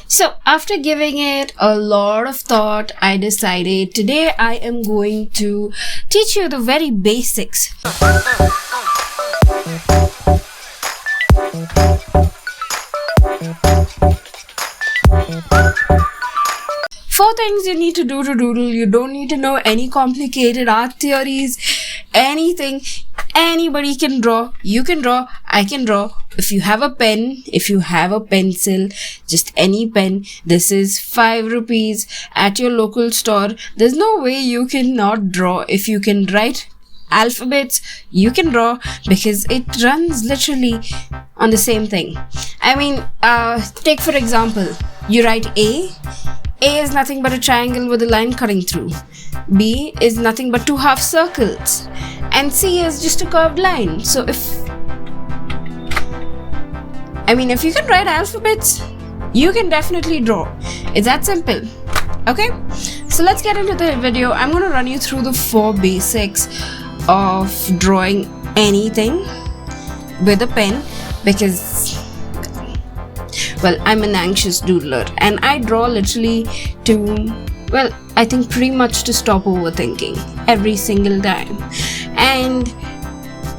So after giving it a lot of thought, I decided today I am going to teach you the very basics. Four things you need to do to doodle. You don't need to know any complicated art theories, anything. Anybody can draw. You can draw. I can draw. If you have a pen, if you have a pencil, just any pen, this is 5 rupees at your local store. There's no way you cannot draw. If you can write alphabets, you can draw, because it runs literally on the same thing. I mean, take for example, you write A. A is nothing but a triangle with a line cutting through. B is nothing but 2 half circles. And C is just a curved line. So if you can write alphabets, you can definitely draw. It's that simple. Okay? So let's get into the video. I'm going to run you through the 4 basics of drawing anything with a pen, because I'm an anxious doodler and I draw literally I think pretty much to stop overthinking every single time. And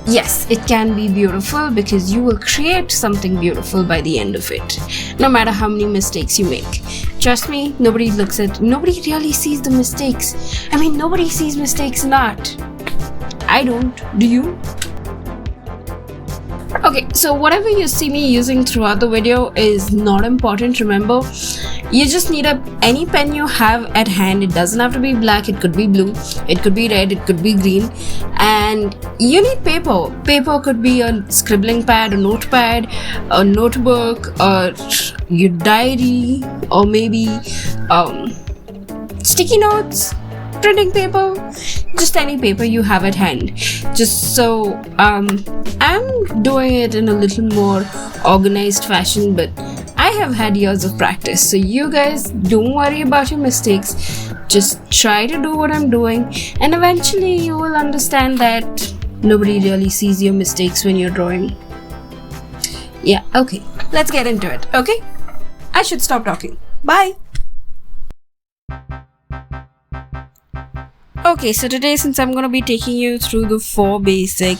yes, it can be beautiful because you will create something beautiful by the end of it, no matter how many mistakes you make. Trust me, nobody really sees the mistakes. Nobody sees mistakes in art. I don't. Do you? Okay, so whatever you see me using throughout the video is not important. Remember, you just need any pen you have at hand. It doesn't have to be black, it could be blue, it could be red, it could be green. And you need paper. Paper could be a scribbling pad, a notepad, a notebook, or your diary, or maybe sticky notes, printing paper, just any paper you have at hand. Just so I'm doing it in a little more organized fashion, but I have had years of practice, so you guys don't worry about your mistakes. Just try to do what I'm doing, and eventually you will understand that nobody really sees your mistakes when you're drawing. Yeah, okay, let's get into it. Okay, I should stop talking. Bye. Okay, so today, since I'm going to be taking you through the 4 basic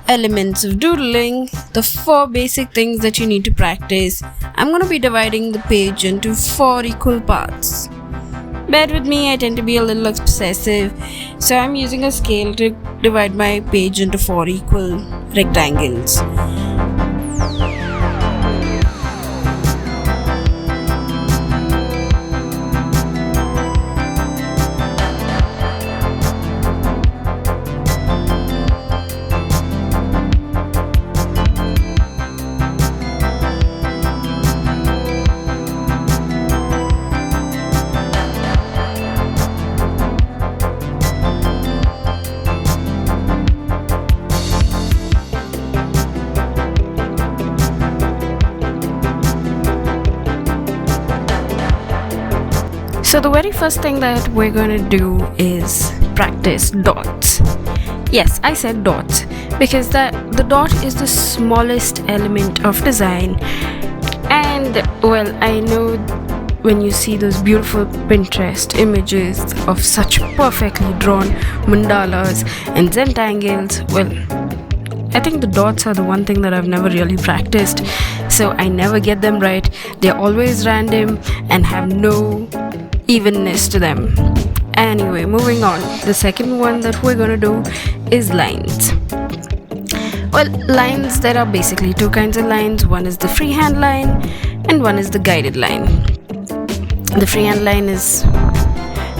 elements of doodling, the 4 basic things that you need to practice, I'm going to be dividing the page into 4 equal parts. Bear with me, I tend to be a little obsessive, so I'm using a scale to divide my page into 4 equal rectangles. So the very first thing that we're going to do is practice dots. Yes, I said dots because the dot is the smallest element of design. And I know when you see those beautiful Pinterest images of such perfectly drawn mandalas and Zentangles, I think the dots are the one thing that I've never really practiced, so I never get them right. They're always random and have no evenness to them. Anyway, moving on. The second one that we're gonna do is lines. Lines, there are basically 2 kinds of lines. One is the freehand line and one is the guided line. The freehand line is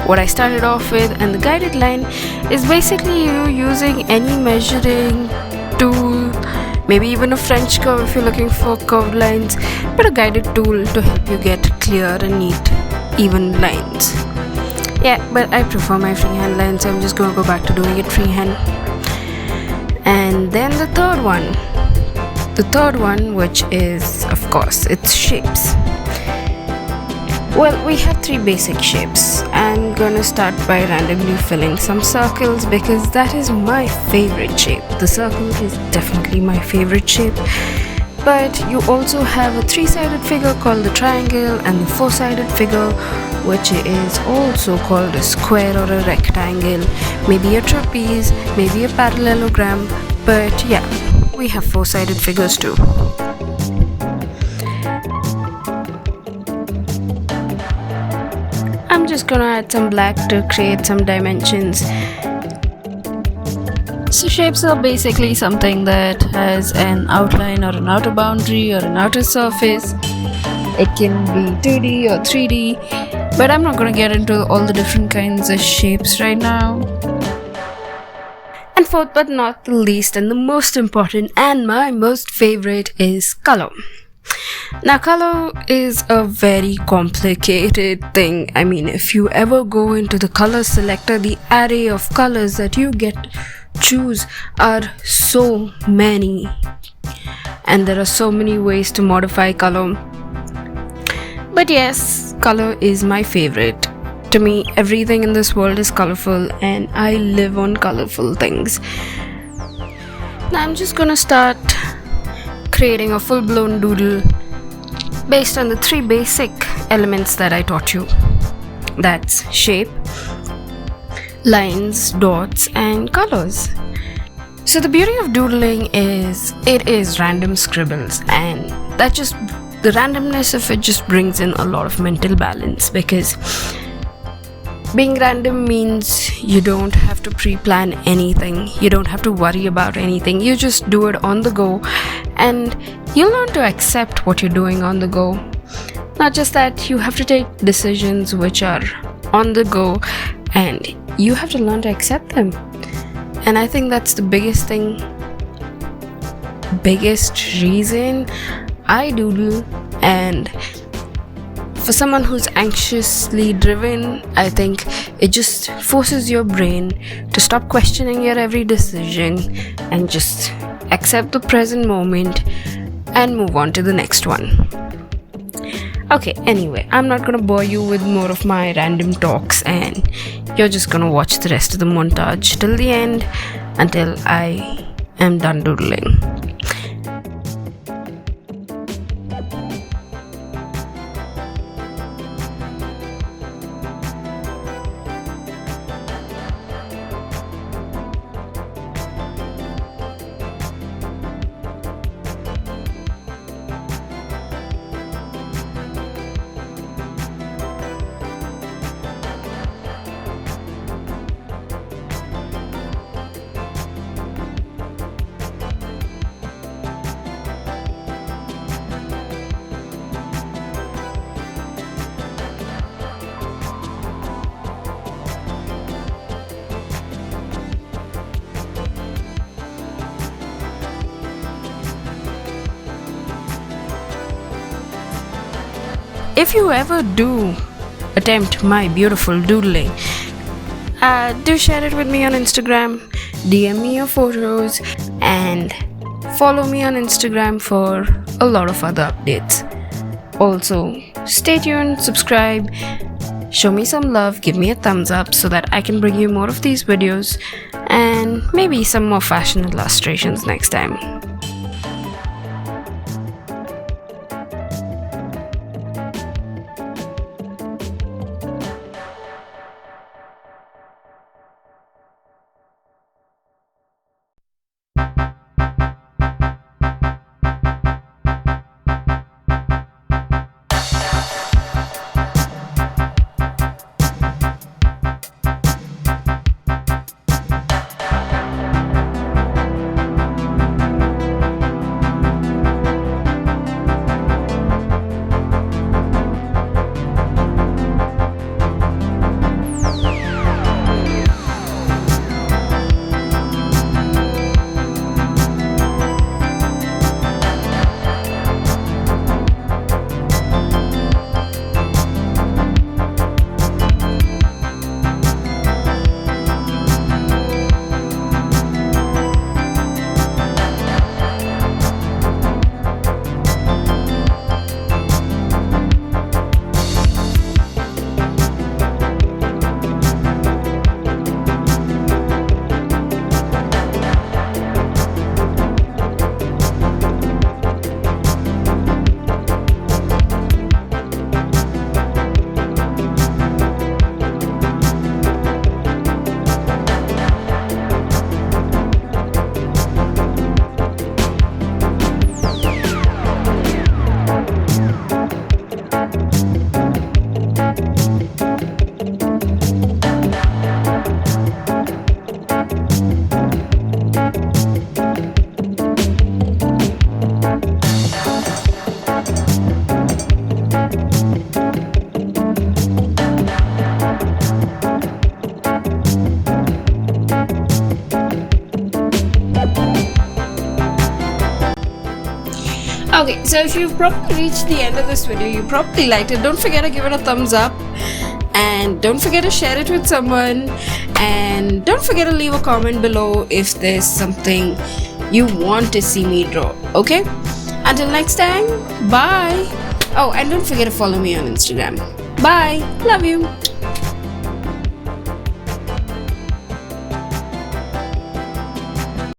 what I started off with, and the guided line is basically you using any measuring tool, maybe even a French curve if you're looking for curved lines, but a guided tool to help you get clear and neat, even lines. Yeah, but I prefer my freehand line, so I'm just going to go back to doing it freehand. And then the third one, which is, of course, it's shapes. We have 3 basic shapes. I'm gonna start by randomly filling some circles because that is my favorite shape. The circle is definitely my favorite shape. But you also have a three-sided figure called the triangle and the four-sided figure which is also called a square or a rectangle, maybe a trapeze, maybe a parallelogram, but yeah, we have four-sided figures too. I'm just gonna add some black to create some dimensions. So shapes are basically something that has an outline or an outer boundary or an outer surface. It can be 2D or 3D, but I'm not going to get into all the different kinds of shapes right now. And fourth but not the least and the most important and my most favorite is color. Now color is a very complicated thing. I mean, if you ever go into the color selector, the array of colors that you get choose are so many, and there are so many ways to modify color. But yes, color is my favorite. To me, everything in this world is colorful and I live on colorful things. Now I'm just gonna start creating a full-blown doodle based on the three basic elements that I taught you. That's shape, lines, dots, and colors. So the beauty of doodling is it is random scribbles, and the randomness of it just brings in a lot of mental balance, because being random means you don't have to pre-plan anything, you don't have to worry about anything, you just do it on the go, and you learn to accept what you're doing on the go. Not just that, you have to take decisions which are on the go, and you have to learn to accept them. And I think that's the biggest reason I doodle. And for someone who's anxiously driven, I think it just forces your brain to stop questioning your every decision and just accept the present moment and move on to the next one. Okay, anyway, I'm not gonna bore you with more of my random talks, and you're just gonna watch the rest of the montage till the end until I am done doodling. If you ever do attempt my beautiful doodling, do share it with me on Instagram, DM me your photos, and follow me on Instagram for a lot of other updates. Also, stay tuned, subscribe, show me some love, give me a thumbs up so that I can bring you more of these videos and maybe some more fashion illustrations next time. So if you've probably reached the end of this video, you probably liked it. Don't forget to give it a thumbs up, and don't forget to share it with someone, and don't forget to leave a comment below if there's something you want to see me draw. Okay, until next time, bye. Oh, and don't forget to follow me on Instagram. Bye. Love you.